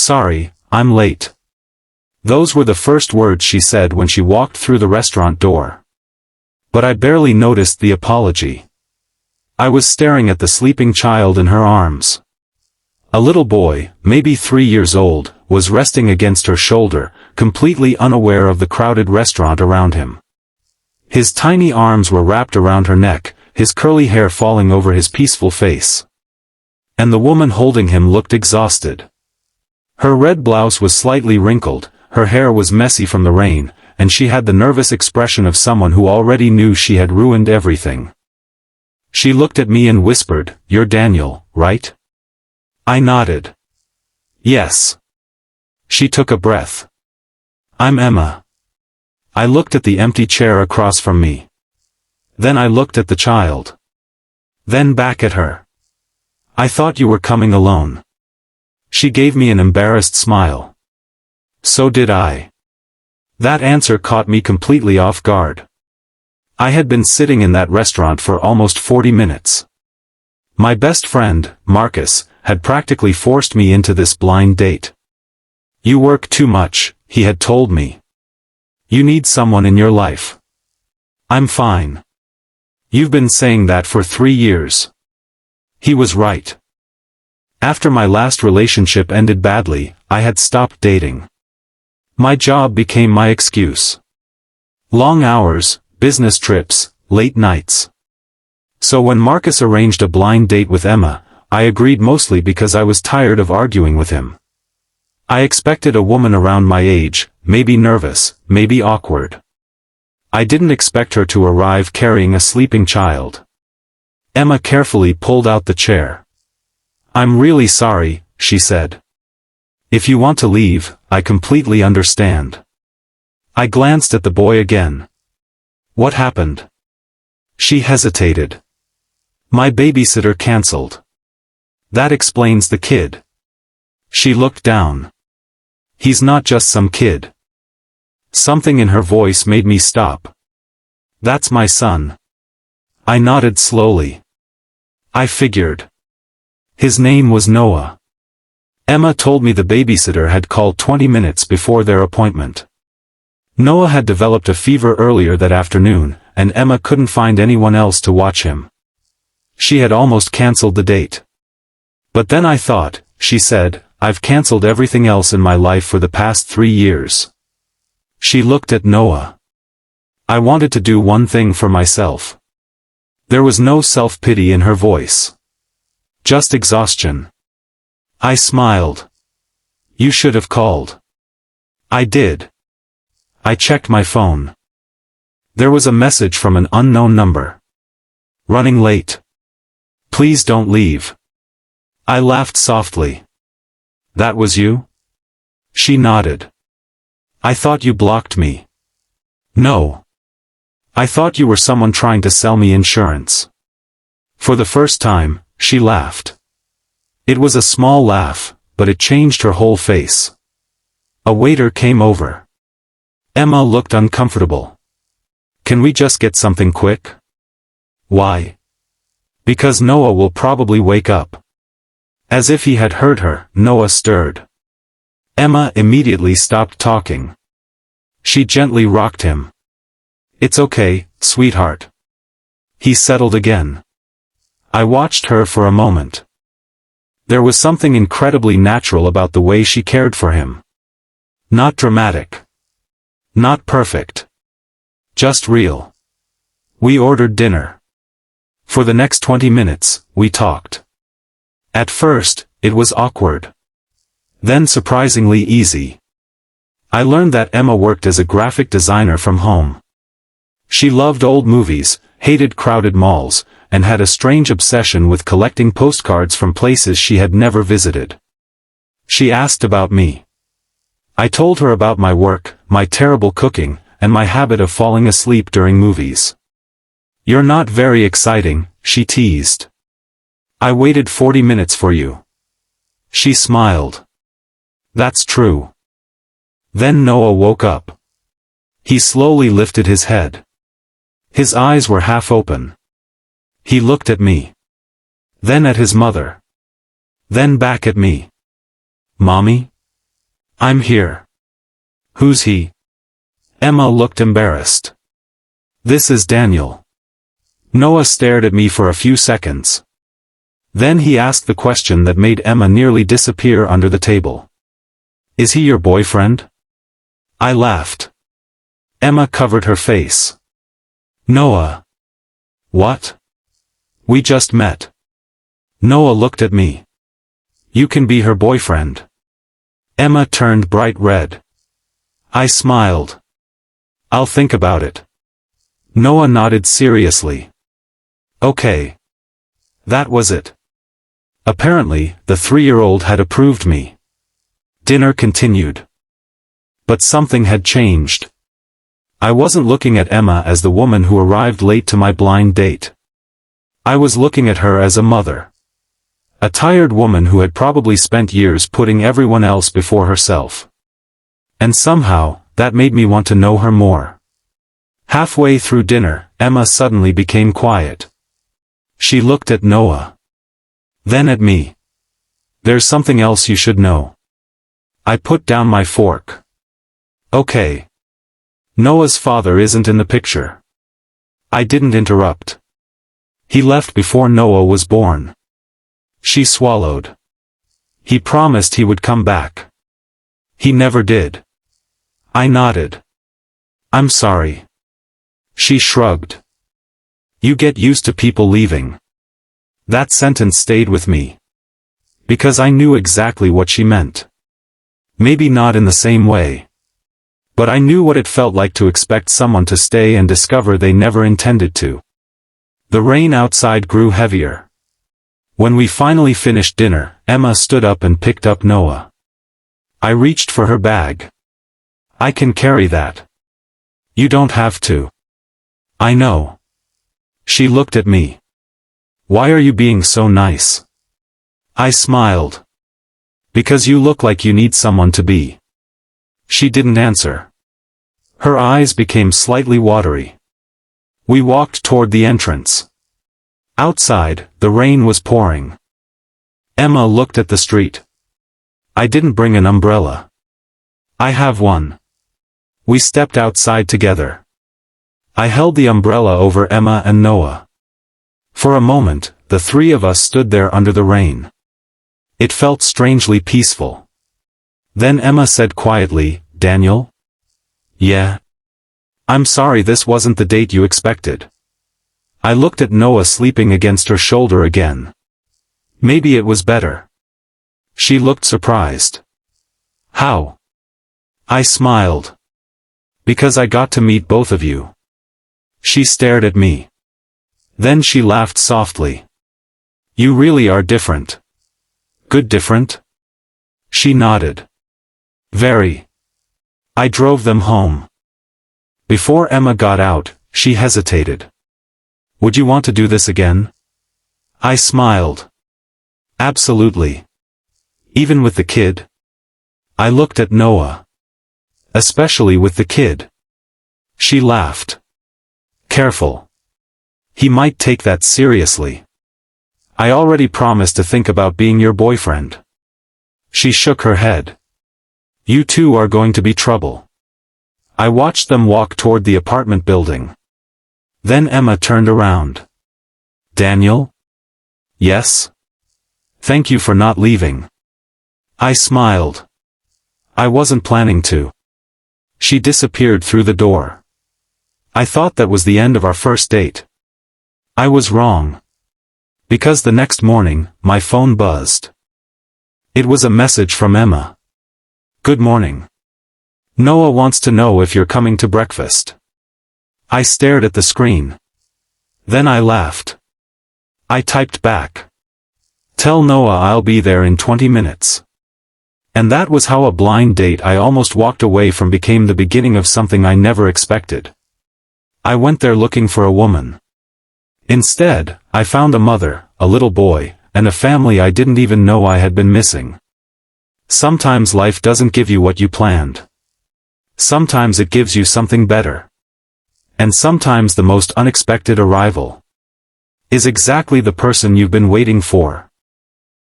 Sorry, I'm late. Those were the first words she said when she walked through the restaurant door. But I barely noticed the apology. I was staring at the sleeping child in her arms. A little boy, maybe 3 years old, was resting against her shoulder, completely unaware of the crowded restaurant around him. His tiny arms were wrapped around her neck, his curly hair falling over his peaceful face. And the woman holding him looked exhausted. Her red blouse was slightly wrinkled, her hair was messy from the rain, and she had the nervous expression of someone who already knew she had ruined everything. She looked at me and whispered, "You're Daniel, right?" I nodded. Yes. She took a breath. I'm Emma. I looked at the empty chair across from me. Then I looked at the child. Then back at her. I thought you were coming alone. She gave me an embarrassed smile. So did I. That answer caught me completely off guard. I had been sitting in that restaurant for almost 40 minutes. My best friend, Marcus, had practically forced me into this blind date. You work too much, he had told me. You need someone in your life. I'm fine. You've been saying that for 3 years. He was right. After my last relationship ended badly, I had stopped dating. My job became my excuse. Long hours, business trips, late nights. So when Marcus arranged a blind date with Emma, I agreed mostly because I was tired of arguing with him. I expected a woman around my age, maybe nervous, maybe awkward. I didn't expect her to arrive carrying a sleeping child. Emma carefully pulled out the chair. I'm really sorry, she said. If you want to leave, I completely understand. I glanced at the boy again. What happened? She hesitated. My babysitter canceled. That explains the kid. She looked down. He's not just some kid. Something in her voice made me stop. That's my son. I nodded slowly. I figured. His name was Noah. Emma told me the babysitter had called 20 minutes before their appointment. Noah had developed a fever earlier that afternoon, and Emma couldn't find anyone else to watch him. She had almost canceled the date. But then I thought, she said, I've canceled everything else in my life for the past 3 years. She looked at Noah. I wanted to do one thing for myself. There was no self-pity in her voice. Just exhaustion. I smiled. You should have called. I did. I checked my phone. There was a message from an unknown number. Running late. Please don't leave. I laughed softly. That was you? She nodded. I thought you blocked me. No. I thought you were someone trying to sell me insurance. For the first time, she laughed. It was a small laugh, but it changed her whole face. A waiter came over. Emma looked uncomfortable. Can we just get something quick? Why? Because Noah will probably wake up. As if he had heard her, Noah stirred. Emma immediately stopped talking. She gently rocked him. It's okay, sweetheart. He settled again. I watched her for a moment. There was something incredibly natural about the way she cared for him. Not dramatic. Not perfect. Just real. We ordered dinner. For the next 20 minutes, we talked. At first, it was awkward. Then surprisingly easy. I learned that Emma worked as a graphic designer from home. She loved old movies, hated crowded malls, and had a strange obsession with collecting postcards from places she had never visited. She asked about me. I told her about my work, my terrible cooking, and my habit of falling asleep during movies. You're not very exciting, she teased. I waited 40 minutes for you. She smiled. That's true. Then Noah woke up. He slowly lifted his head. His eyes were half open. He looked at me. Then at his mother. Then back at me. Mommy? I'm here. Who's he? Emma looked embarrassed. This is Daniel. Noah stared at me for a few seconds. Then he asked the question that made Emma nearly disappear under the table. Is he your boyfriend? I laughed. Emma covered her face. Noah. What? We just met. Noah looked at me. You can be her boyfriend. Emma turned bright red. I smiled. I'll think about it. Noah nodded seriously. Okay. That was it. Apparently, the 3-year-old had approved me. Dinner continued. But something had changed. I wasn't looking at Emma as the woman who arrived late to my blind date. I was looking at her as a mother. A tired woman who had probably spent years putting everyone else before herself. And somehow, that made me want to know her more. Halfway through dinner, Emma suddenly became quiet. She looked at Noah. Then at me. There's something else you should know. I put down my fork. Okay. Noah's father isn't in the picture. I didn't interrupt. He left before Noah was born. She swallowed. He promised he would come back. He never did. I nodded. I'm sorry. She shrugged. You get used to people leaving. That sentence stayed with me. Because I knew exactly what she meant. Maybe not in the same way. But I knew what it felt like to expect someone to stay and discover they never intended to. The rain outside grew heavier. When we finally finished dinner, Emma stood up and picked up Noah. I reached for her bag. I can carry that. You don't have to. I know. She looked at me. Why are you being so nice? I smiled. Because you look like you need someone to be. She didn't answer. Her eyes became slightly watery. We walked toward the entrance. Outside, the rain was pouring. Emma looked at the street. I didn't bring an umbrella. I have one. We stepped outside together. I held the umbrella over Emma and Noah. For a moment, the 3 of us stood there under the rain. It felt strangely peaceful. Then Emma said quietly, Daniel? Yeah? I'm sorry this wasn't the date you expected. I looked at Noah sleeping against her shoulder again. Maybe it was better. She looked surprised. How? I smiled. Because I got to meet both of you. She stared at me. Then she laughed softly. You really are different. Good different? She nodded. Very. I drove them home. Before Emma got out, she hesitated. Would you want to do this again? I smiled. Absolutely. Even with the kid? I looked at Noah. Especially with the kid. She laughed. Careful. He might take that seriously. I already promised to think about being your boyfriend. She shook her head. You two are going to be trouble. I watched them walk toward the apartment building. Then Emma turned around. Daniel? Yes? Thank you for not leaving. I smiled. I wasn't planning to. She disappeared through the door. I thought that was the end of our first date. I was wrong. Because the next morning, my phone buzzed. It was a message from Emma. Good morning. Noah wants to know if you're coming to breakfast. I stared at the screen. Then I laughed. I typed back. Tell Noah I'll be there in 20 minutes. And that was how a blind date I almost walked away from became the beginning of something I never expected. I went there looking for a woman. Instead, I found a mother, a little boy, and a family I didn't even know I had been missing. Sometimes life doesn't give you what you planned. Sometimes it gives you something better. And sometimes the most unexpected arrival is exactly the person you've been waiting for.